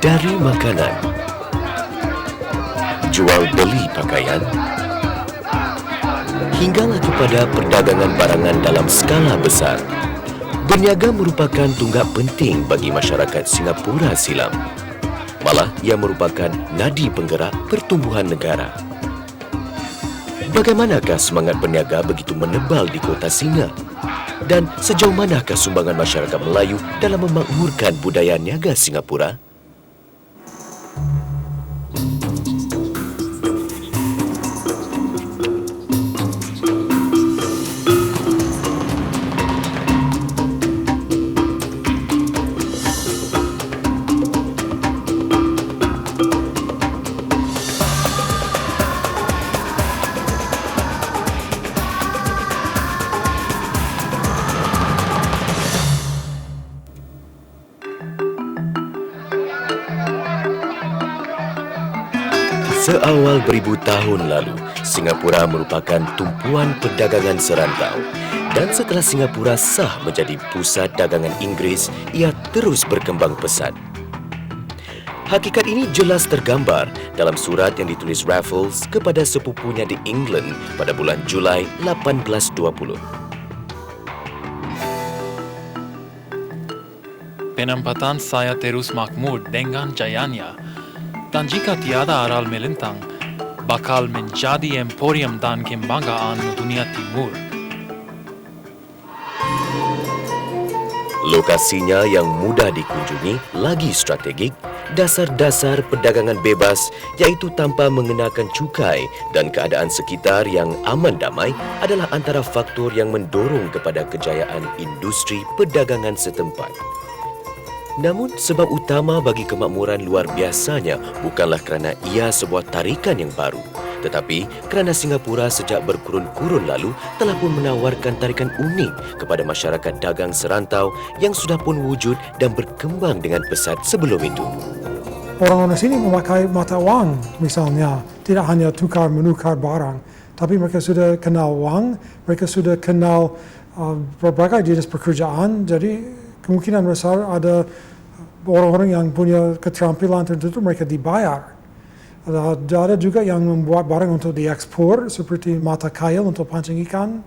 Dari makanan, jual beli pakaian, hinggalah kepada perdagangan barangan dalam skala besar. Berniaga merupakan tunggak penting bagi masyarakat Singapura silam. Malah ia merupakan nadi penggerak pertumbuhan negara. Bagaimanakah semangat berniaga begitu menebal di kota Singa? Dan sejauh manakah sumbangan masyarakat Melayu dalam memakmurkan budaya niaga Singapura? Seawal beribu tahun lalu, Singapura merupakan tumpuan perdagangan serantau. Dan setelah Singapura sah menjadi pusat dagangan Inggeris, ia terus berkembang pesat. Hakikat ini jelas tergambar dalam surat yang ditulis Raffles kepada sepupunya di England pada bulan Julai 1820. Penempatan saya terus makmur dengan jayanya. Dan jika tiada aral melintang, bakal menjadi emporium dan kebanggaan dunia timur. Lokasinya yang mudah dikunjungi, lagi strategik, dasar-dasar perdagangan bebas iaitu tanpa mengenakan cukai dan keadaan sekitar yang aman damai adalah antara faktor yang mendorong kepada kejayaan industri perdagangan setempat. Namun sebab utama bagi kemakmuran luar biasanya bukanlah kerana ia sebuah tarikan yang baru, tetapi kerana Singapura sejak berkurun-kurun lalu telah pun menawarkan tarikan unik kepada masyarakat dagang serantau yang sudah pun wujud dan berkembang dengan pesat sebelum itu. Orang-orang sini memakai mata wang misalnya, tidak hanya tukar-menukar barang, tapi mereka sudah kenal wang, mereka sudah kenal berbagai jenis pekerjaan, jadi kemungkinan besar ada orang-orang yang punya keterampilan tertentu mereka dibayar. Ada juga yang membuat barang untuk diekspor seperti mata kail untuk pancing ikan.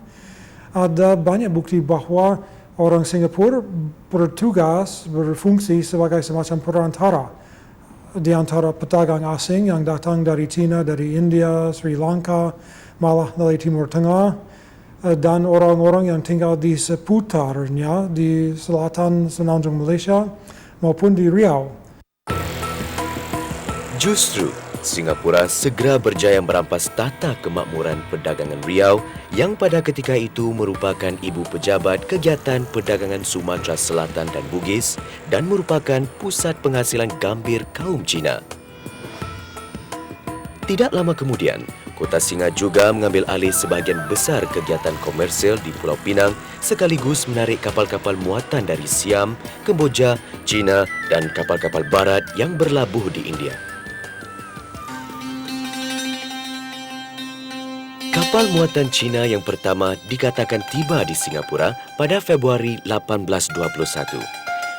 Ada banyak bukti bahawa orang Singapura berfungsi sebagai semacam perantara di antara pedagang asing yang datang dari China, dari India, Sri Lanka, malah dari Timur Tengah, dan orang-orang yang tinggal di seputarnya di selatan semenanjung Malaysia maupun di Riau. Justru, Singapura segera berjaya merampas tata kemakmuran perdagangan Riau yang pada ketika itu merupakan ibu pejabat kegiatan perdagangan Sumatera Selatan dan Bugis dan merupakan pusat penghasilan gambir kaum Cina. Tidak lama kemudian, Kota Singa juga mengambil alih sebahagian besar kegiatan komersial di Pulau Pinang sekaligus menarik kapal-kapal muatan dari Siam, Kemboja, China dan kapal-kapal barat yang berlabuh di India. Kapal muatan China yang pertama dikatakan tiba di Singapura pada Februari 1821.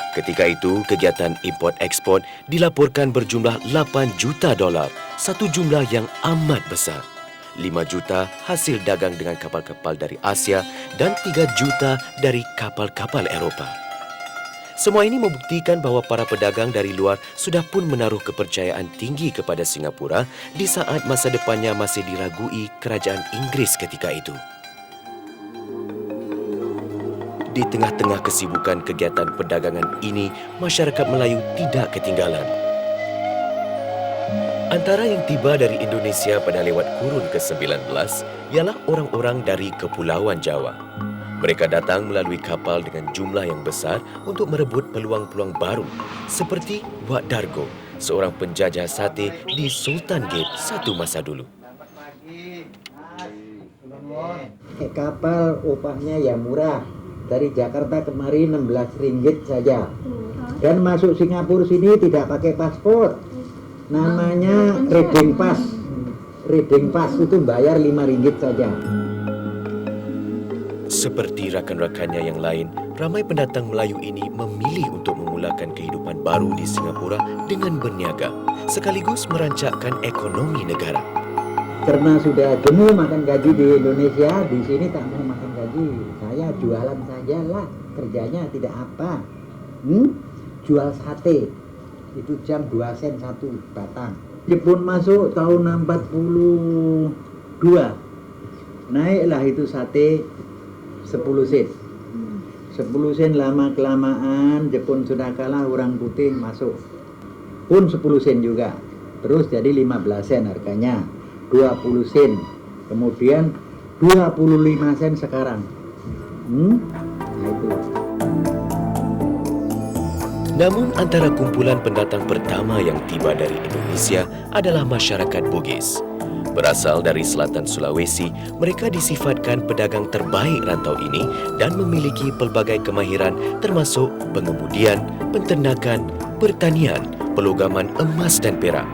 Ketika itu, kegiatan import-ekspor dilaporkan berjumlah 8 juta dolar, satu jumlah yang amat besar. 5 juta hasil dagang dengan kapal-kapal dari Asia dan 3 juta dari kapal-kapal Eropah. Semua ini membuktikan bahawa para pedagang dari luar sudah pun menaruh kepercayaan tinggi kepada Singapura di saat masa depannya masih diragui kerajaan Inggeris ketika itu. Di tengah-tengah kesibukan kegiatan perdagangan ini, masyarakat Melayu tidak ketinggalan. Antara yang tiba dari Indonesia pada lewat kurun ke-19 ialah orang-orang dari Kepulauan Jawa. Mereka datang melalui kapal dengan jumlah yang besar untuk merebut peluang-peluang baru seperti Wak Dargo, seorang penjajah sate di Sultan Gate satu masa dulu. Kapal upahnya ya murah. Dari Jakarta kemari 16 ringgit saja. Dan masuk Singapura sini tidak pakai paspor. Namanya reading pass. Reading pass itu bayar 5 ringgit saja. Seperti rakan-rakannya yang lain, ramai pendatang Melayu ini memilih untuk memulakan kehidupan baru di Singapura dengan berniaga, sekaligus merancakkan ekonomi negara. Karena sudah jenuh makan gaji di Indonesia, di sini tak mau makan gaji. Saya jualan sajalah, kerjanya tidak apa. Jual sate, itu jam 2 sen satu batang. Jepun masuk tahun 42, naiklah itu sate 10 sen. 10 sen lama-kelamaan, Jepun sudah kalah, orang putih masuk. Pun 10 sen juga. Terus jadi 15 sen harganya. 20 sen. Kemudian 25 sen sekarang. Nah itu. Namun antara kumpulan pendatang pertama yang tiba dari Indonesia adalah masyarakat Bugis. Berasal dari selatan Sulawesi, mereka disifatkan pedagang terbaik rantau ini dan memiliki pelbagai kemahiran termasuk pengemudian, penternakan, pertanian, pelugaman emas dan perak.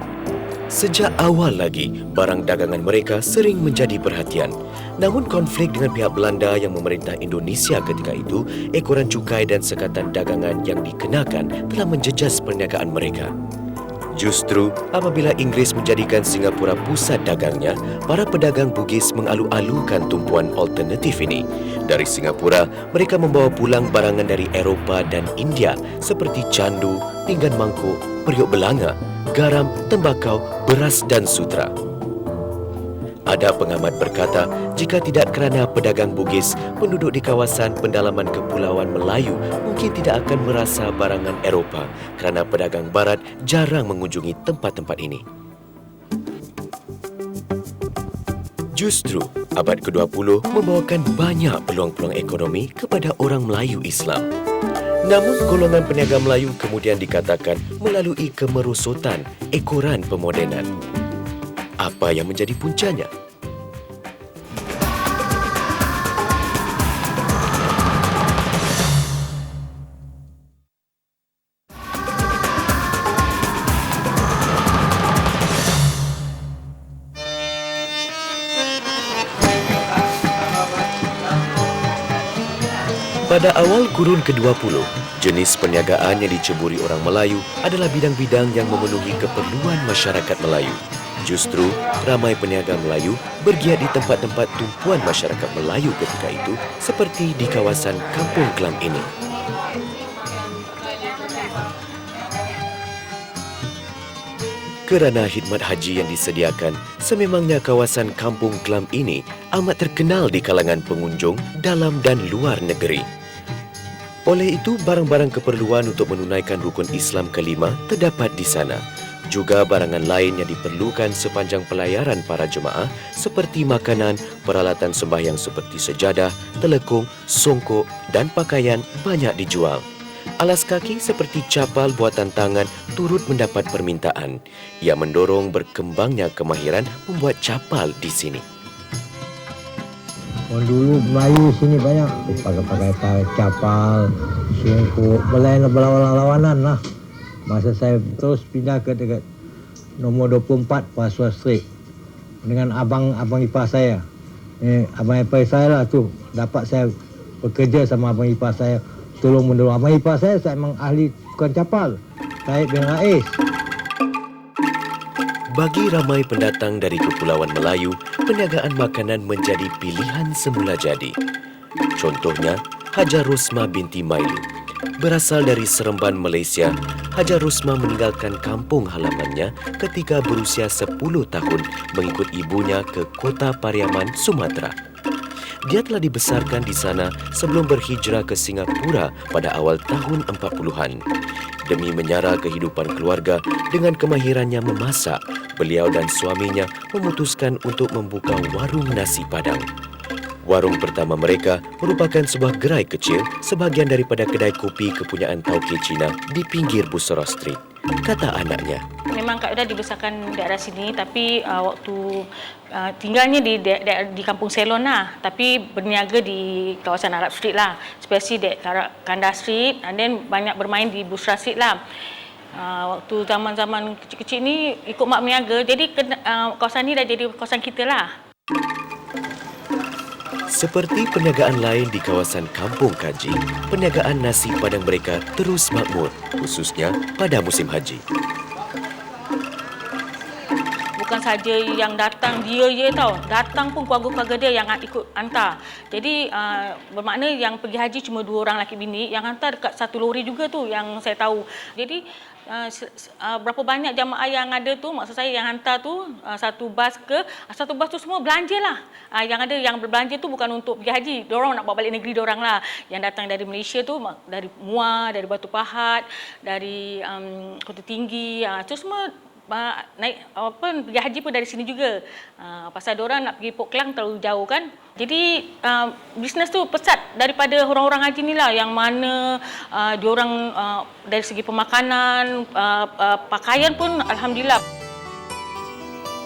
Sejak awal lagi, barang dagangan mereka sering menjadi perhatian. Namun konflik dengan pihak Belanda yang memerintah Indonesia ketika itu, ekoran cukai dan sekatan dagangan yang dikenakan telah menjejas perniagaan mereka. Justru apabila Inggeris menjadikan Singapura pusat dagangnya, para pedagang Bugis mengalu-alukan tumpuan alternatif ini. Dari Singapura, mereka membawa pulang barangan dari Eropah dan India seperti candu, pinggan mangkuk, periuk belanga, garam, tembakau, beras dan sutra. Ada pengamat berkata, jika tidak kerana pedagang Bugis, penduduk di kawasan pendalaman Kepulauan Melayu mungkin tidak akan merasa barangan Eropah kerana pedagang Barat jarang mengunjungi tempat-tempat ini. Justru, abad ke-20 membawakan banyak peluang-peluang ekonomi kepada orang Melayu Islam. Namun, golongan peniaga Melayu kemudian dikatakan melalui kemerosotan ekoran pemodenan. Apa yang menjadi puncanya? Pada awal kurun ke-20, jenis perniagaan yang diceburi orang Melayu adalah bidang-bidang yang memenuhi keperluan masyarakat Melayu. Justru, ramai peniaga Melayu bergiat di tempat-tempat tumpuan masyarakat Melayu ketika itu seperti di kawasan Kampung Klam ini. Kerana khidmat haji yang disediakan, sememangnya kawasan Kampung Klam ini amat terkenal di kalangan pengunjung dalam dan luar negeri. Oleh itu, barang-barang keperluan untuk menunaikan rukun Islam kelima terdapat di sana. Juga barangan lain yang diperlukan sepanjang pelayaran para jemaah seperti makanan, peralatan sembahyang seperti sejadah, telekung, songkok dan pakaian banyak dijual. Alas kaki seperti capal buatan tangan turut mendapat permintaan. Ia mendorong berkembangnya kemahiran membuat capal di sini. Orang dulu Melayu sini banyak pakai capal, songkok, berlawanan lah. Masa saya terus pindah ke dekat nombor 24 Pasua Street dengan abang ipar saya. Abang ipar saya lah tu dapat saya bekerja sama abang ipar saya, tolong menolong. Abang ipar saya memang ahli tukang capal, Taib bin Rais. Bagi ramai pendatang dari Kepulauan Melayu, perniagaan makanan menjadi pilihan semula jadi. Contohnya, Hajar Rosmah binti Mailu. Berasal dari Seremban, Malaysia, Hajar Rosmah meninggalkan kampung halamannya ketika berusia 10 tahun mengikut ibunya ke Kota Pariaman, Sumatera. Dia telah dibesarkan di sana sebelum berhijrah ke Singapura pada awal tahun 40-an. Demi menyara kehidupan keluarga dengan kemahirannya memasak, beliau dan suaminya memutuskan untuk membuka warung nasi Padang. Warung pertama mereka merupakan sebuah gerai kecil sebahagian daripada kedai kopi kepunyaan Tauke Cina di pinggir Bussorah Street. Kata anaknya, memang Kak Ida dibesarkan daerah sini, tapi waktu tinggalnya di Kampung Selon lah, tapi berniaga di kawasan Arab Street lah, especially di Kandar Street, and then banyak bermain di Bussorah Street lah. Waktu zaman-zaman kecil-kecil ni ikut mak berniaga, jadi kawasan ni dah jadi kawasan kita lah. Seperti perniagaan lain di kawasan Kampung Kaji, perniagaan nasi padang mereka terus makmur, khususnya pada musim haji. Bukan saja yang datang dia tau, datang pun keluarga-keluarga dia yang ikut hantar. Jadi bermakna yang pergi haji cuma 2 orang lelaki bini, yang hantar dekat 1 lori juga tu yang saya tahu. Jadi berapa banyak jamaah yang ada tu, maksud saya yang hantar tu satu bas tu semua belanja lah. Yang ada yang berbelanja tu bukan untuk pergi haji, diorang nak bawa balik negeri diorang lah. Yang datang dari Malaysia tu, dari Muar, dari Batu Pahat, dari Kota Tinggi, tu semua naik pergi haji pun dari sini juga. Pasal diorang nak pergi Port Klang terlalu jauh kan. Jadi bisnes tu pesat daripada orang-orang haji ni lah, yang mana diorang dari segi pemakanan, pakaian pun alhamdulillah.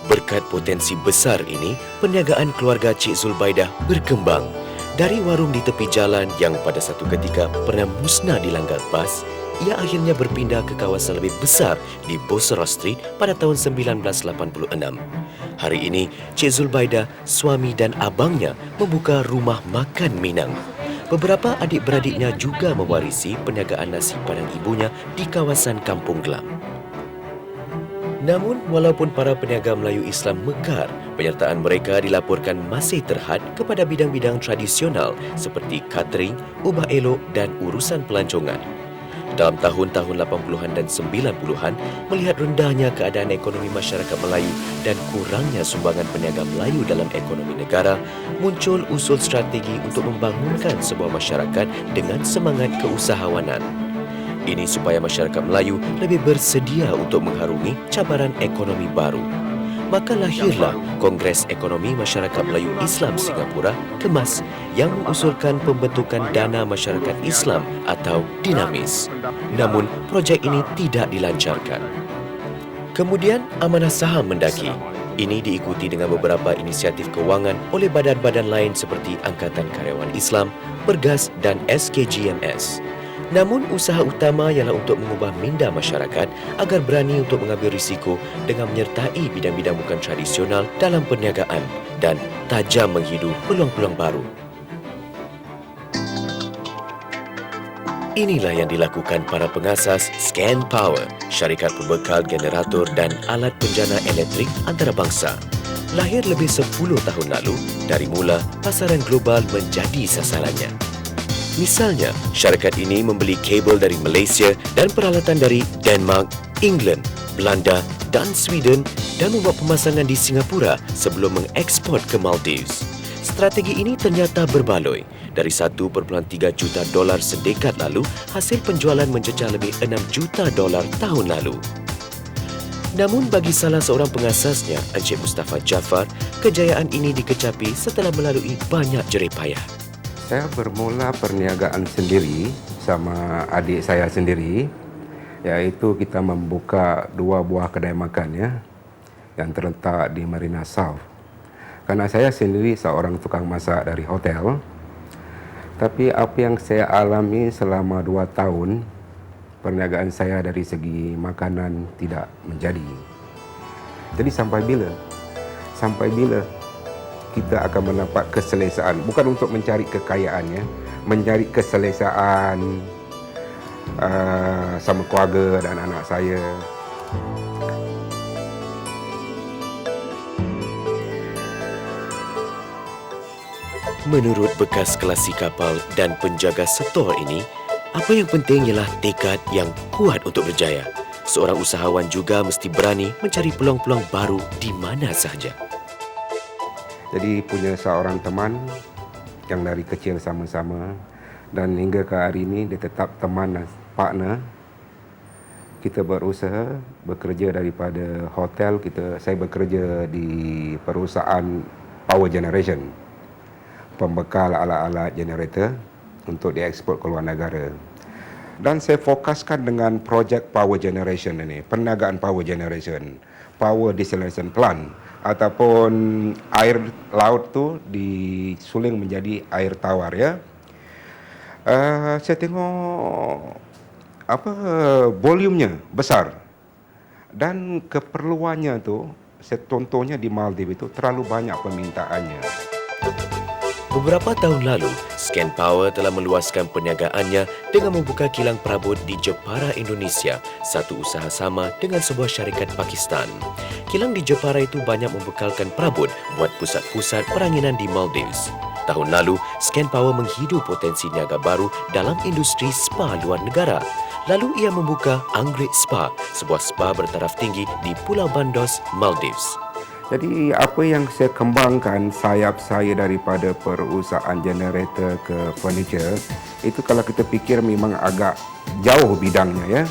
Berkat potensi besar ini, perniagaan keluarga Cik Zulbaidah berkembang. Dari warung di tepi jalan yang pada satu ketika pernah musnah dilanggar bas, ia akhirnya berpindah ke kawasan lebih besar di Bosra Street pada tahun 1986. Hari ini, Cik Zulbaidah, suami dan abangnya membuka rumah makan Minang. Beberapa adik-beradiknya juga mewarisi perniagaan nasi padang ibunya di kawasan Kampung Glam. Namun, walaupun para peniaga Melayu Islam mekar, penyertaan mereka dilaporkan masih terhad kepada bidang-bidang tradisional seperti catering, ubah elok dan urusan pelancongan. Dalam tahun-tahun 80-an dan 90-an, melihat rendahnya keadaan ekonomi masyarakat Melayu dan kurangnya sumbangan peniaga Melayu dalam ekonomi negara, muncul usul strategi untuk membangunkan sebuah masyarakat dengan semangat keusahawanan. Ini supaya masyarakat Melayu lebih bersedia untuk mengharungi cabaran ekonomi baru. Maka lahirlah Kongres Ekonomi Masyarakat Melayu Islam Singapura (KEMAS) yang mengusulkan pembentukan Dana Masyarakat Islam atau Dinamis. Namun, projek ini tidak dilancarkan. Kemudian, amanah saham mendaki. Ini diikuti dengan beberapa inisiatif kewangan oleh badan-badan lain seperti Angkatan Karyawan Islam, Pergas dan SKGMS. Namun, usaha utama ialah untuk mengubah minda masyarakat agar berani untuk mengambil risiko dengan menyertai bidang-bidang bukan tradisional dalam perniagaan dan tajam menghidu peluang-peluang baru. Inilah yang dilakukan para pengasas Scan Power, syarikat pembekal generator dan alat penjana elektrik antarabangsa. Lahir lebih 10 tahun lalu, dari mula pasaran global menjadi sasarannya. Misalnya, syarikat ini membeli kabel dari Malaysia dan peralatan dari Denmark, England, Belanda dan Sweden dan membuat pemasangan di Singapura sebelum mengekspor ke Maldives. Strategi ini ternyata berbaloi. Dari $1.3 juta sedekat lalu, hasil penjualan mencecah lebih $6 juta tahun lalu. Namun bagi salah seorang pengasasnya, Encik Mustafa Jaafar, kejayaan ini dikecapi setelah melalui banyak jerih payah. Saya bermula perniagaan sendiri sama adik saya sendiri, iaitu kita membuka 2 buah kedai makan yang terletak di Marina South. Karena saya sendiri seorang tukang masak dari hotel, tapi apa yang saya alami selama 2 tahun, perniagaan saya dari segi makanan tidak menjadi. Jadi sampai bila kita akan mendapat keselesaan, bukan untuk mencari kekayaan, mencari keselesaan sama keluarga dan anak saya. Menurut bekas kelasi kapal dan penjaga setor ini, apa yang penting ialah tekad yang kuat untuk berjaya. Seorang usahawan juga mesti berani mencari peluang-peluang baru di mana sahaja. Jadi punya seorang teman yang dari kecil sama-sama dan hingga ke hari ini dia tetap teman dan partner. Kita berusaha bekerja daripada hotel, saya bekerja di perusahaan power generation, pembekal alat-alat generator untuk diekspor ke luar negara. Dan saya fokuskan dengan projek power generation ini, perniagaan power generation, power desalination plant, ataupun air laut tu disuling menjadi air tawar saya tengok volumenya besar dan keperluannya tu, saya contohnya di Maldives itu terlalu banyak permintaannya. Beberapa tahun lalu, Scan Power telah meluaskan perniagaannya dengan membuka kilang perabot di Jepara, Indonesia, satu usaha sama dengan sebuah syarikat Pakistan. Kilang di Jepara itu banyak membekalkan perabot buat pusat-pusat peranginan di Maldives. Tahun lalu, Scan Power menghidu potensi niaga baru dalam industri spa luar negara. Lalu ia membuka Anggrek Spa, sebuah spa bertaraf tinggi di Pulau Bandos, Maldives. Jadi apa yang saya kembangkan sayap saya daripada perusahaan generator ke furniture, itu kalau kita fikir memang agak jauh bidangnya ya.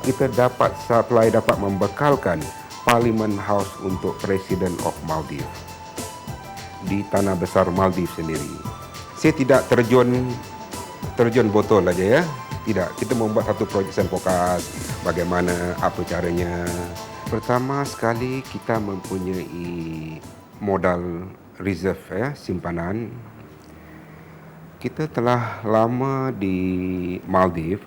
Kita dapat supply, dapat membekalkan Parliament House untuk Presiden of Maldives di tanah besar Maldives sendiri. Saya tidak terjun botol aja ya. Tidak, kita membuat satu projection fokus bagaimana, apa caranya. Pertama sekali kita mempunyai modal reserve ya, simpanan. Kita telah lama di Maldives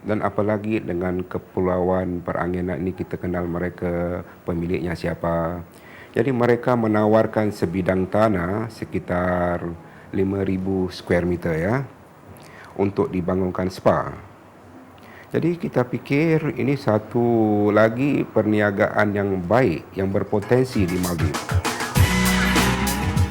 dan apalagi dengan kepulauan peranginan ini kita kenal mereka, pemiliknya siapa. Jadi mereka menawarkan sebidang tanah sekitar 5,000 square meter ya untuk dibangunkan spa. Jadi kita fikir ini satu lagi perniagaan yang baik, yang berpotensi di Maldives.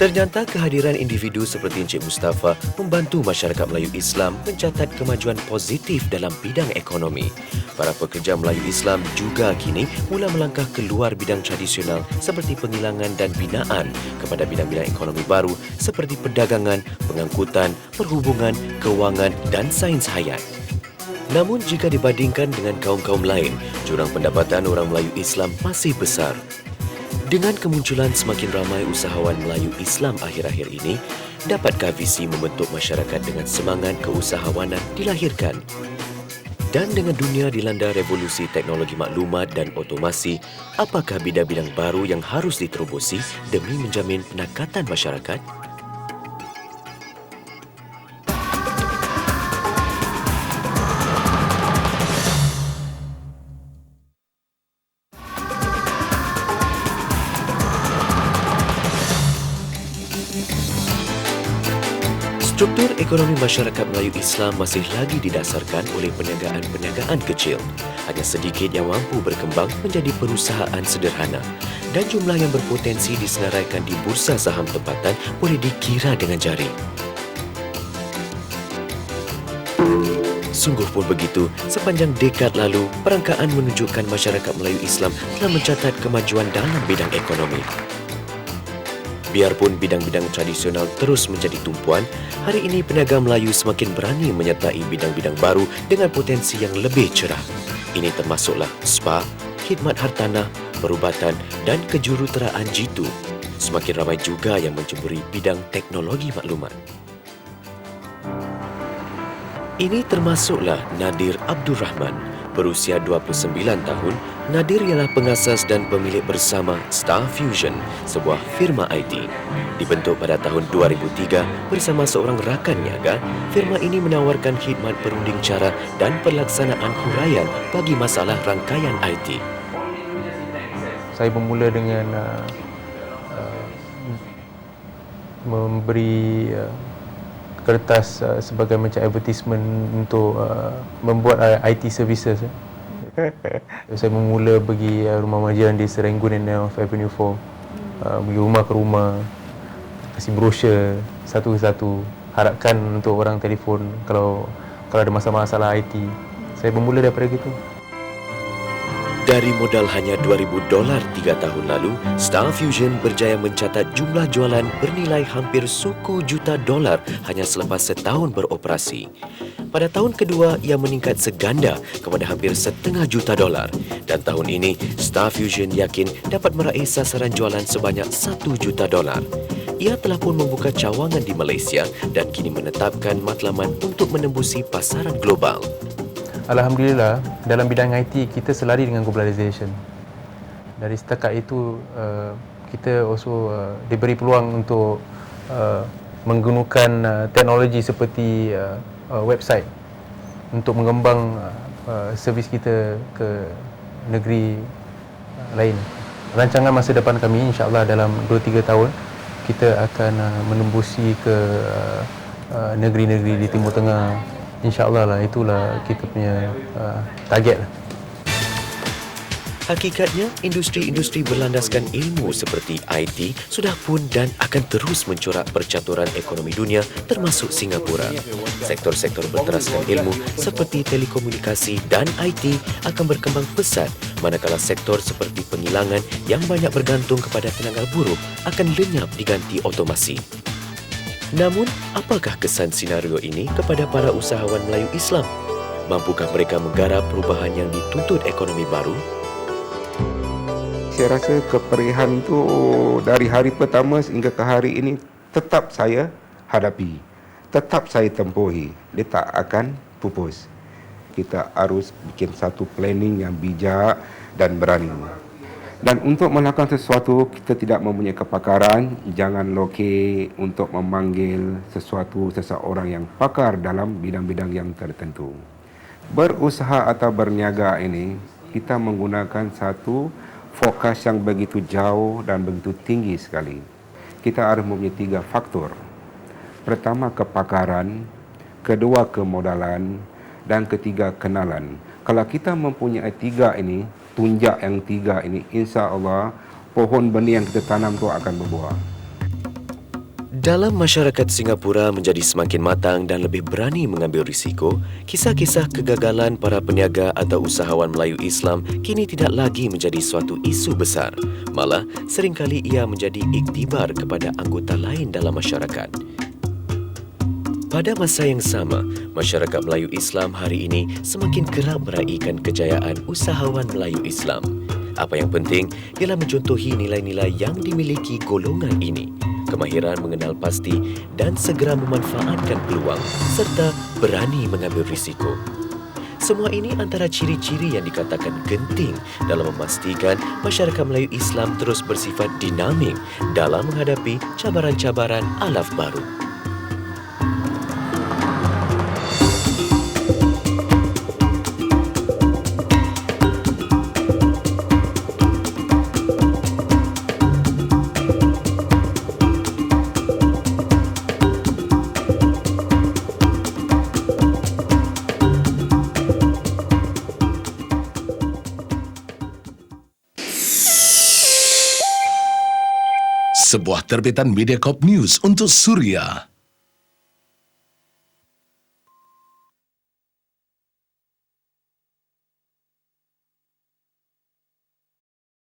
Ternyata kehadiran individu seperti Encik Mustafa membantu masyarakat Melayu Islam mencatat kemajuan positif dalam bidang ekonomi. Para pekerja Melayu Islam juga kini mula melangkah keluar bidang tradisional seperti penghilangan dan binaan kepada bidang-bidang ekonomi baru seperti perdagangan, pengangkutan, perhubungan, kewangan dan sains hayat. Namun jika dibandingkan dengan kaum-kaum lain, jurang pendapatan orang Melayu Islam masih besar. Dengan kemunculan semakin ramai usahawan Melayu Islam akhir-akhir ini, dapatkah visi membentuk masyarakat dengan semangat keusahawanan dilahirkan? Dan dengan dunia dilanda revolusi teknologi maklumat dan otomasi, apakah bidang-bidang baru yang harus diterobosi demi menjamin penakatan masyarakat? Struktur ekonomi masyarakat Melayu Islam masih lagi didasarkan oleh perniagaan-perniagaan kecil. Hanya sedikit yang mampu berkembang menjadi perusahaan sederhana. Dan jumlah yang berpotensi disenaraikan di bursa saham tempatan boleh dikira dengan jari. Sungguh pun begitu, sepanjang dekad lalu, perangkaan menunjukkan masyarakat Melayu Islam telah mencatat kemajuan dalam bidang ekonomi. Biarpun bidang-bidang tradisional terus menjadi tumpuan, hari ini peniaga Melayu semakin berani menyertai bidang-bidang baru dengan potensi yang lebih cerah. Ini termasuklah spa, khidmat hartanah, perubatan dan kejuruteraan jitu. Semakin ramai juga yang menceburi bidang teknologi maklumat. Ini termasuklah Nadir Abdul Rahman. Berusia 29 tahun, Nadir ialah pengasas dan pemilik bersama Star Fusion, sebuah firma IT. Dibentuk pada tahun 2003 bersama seorang rakan niaga, firma ini menawarkan khidmat perunding cara dan pelaksanaan huraian bagi masalah rangkaian IT. Saya bermula dengan memberi kertas sebagai macam advertisement untuk membuat IT services. Saya bermula pergi rumah majiran di Serangoon and of Avenue 4, pergi rumah ke rumah, kasih brosur satu ke satu, harapkan untuk orang telefon kalau ada masalah-masalah IT. Saya bermula daripada gitu. Dari modal hanya $2,000 3 tahun lalu, Star Fusion berjaya mencatat jumlah jualan bernilai hampir $1 juta hanya selepas setahun beroperasi. Pada tahun kedua, ia meningkat seganda kepada hampir $500,000 dan tahun ini, Star Fusion yakin dapat meraih sasaran jualan sebanyak $1 juta. Ia telah pun membuka cawangan di Malaysia dan kini menetapkan matlamat untuk menembusi pasaran global. Alhamdulillah, dalam bidang IT kita selari dengan globalization. Dari setakat itu, kita also diberi peluang untuk menggunakan teknologi seperti website untuk mengembang servis kita ke negeri lain. Rancangan masa depan kami insya-Allah dalam 2-3 tahun kita akan menembusi ke negeri-negeri di Timur Tengah. InsyaAllah lah, itulah kita punya target lah. Hakikatnya, industri-industri berlandaskan ilmu seperti IT sudah pun dan akan terus mencorak percaturan ekonomi dunia termasuk Singapura. Sektor-sektor berteraskan ilmu seperti telekomunikasi dan IT akan berkembang pesat, manakala sektor seperti pengilangan yang banyak bergantung kepada tenaga buruh akan lenyap diganti otomasi. Namun, apakah kesan senario ini kepada para usahawan Melayu Islam? Mampukah mereka menggarap perubahan yang dituntut ekonomi baru? Saya rasa keperihan itu dari hari pertama hingga ke hari ini tetap saya hadapi, tetap saya tempuhi. Dia tak akan pupus. Kita harus bikin satu planning yang bijak dan berani. Dan untuk melakukan sesuatu, kita tidak mempunyai kepakaran, jangan lokek untuk memanggil seseorang yang pakar dalam bidang-bidang yang tertentu. Berusaha atau berniaga ini, kita menggunakan satu fokus yang begitu jauh dan begitu tinggi sekali. Kita harus mempunyai 3 faktor. Pertama, kepakaran. Kedua, kemodalan. Dan ketiga, kenalan. Kalau kita mempunyai 3 ini, tunjak yang 3 ini, insya Allah pohon benih yang kita tanam itu akan berbuah. Dalam masyarakat Singapura menjadi semakin matang dan lebih berani mengambil risiko, kisah-kisah kegagalan para peniaga atau usahawan Melayu Islam kini tidak lagi menjadi suatu isu besar. Malah, seringkali ia menjadi iktibar kepada anggota lain dalam masyarakat. Pada masa yang sama, masyarakat Melayu Islam hari ini semakin kerap meraihkan kejayaan usahawan Melayu Islam. Apa yang penting ialah mencontohi nilai-nilai yang dimiliki golongan ini. Kemahiran mengenal pasti dan segera memanfaatkan peluang serta berani mengambil risiko. Semua ini antara ciri-ciri yang dikatakan genting dalam memastikan masyarakat Melayu Islam terus bersifat dinamik dalam menghadapi cabaran-cabaran alaf baru. Sebuah terbitan Mediacorp News untuk Suria.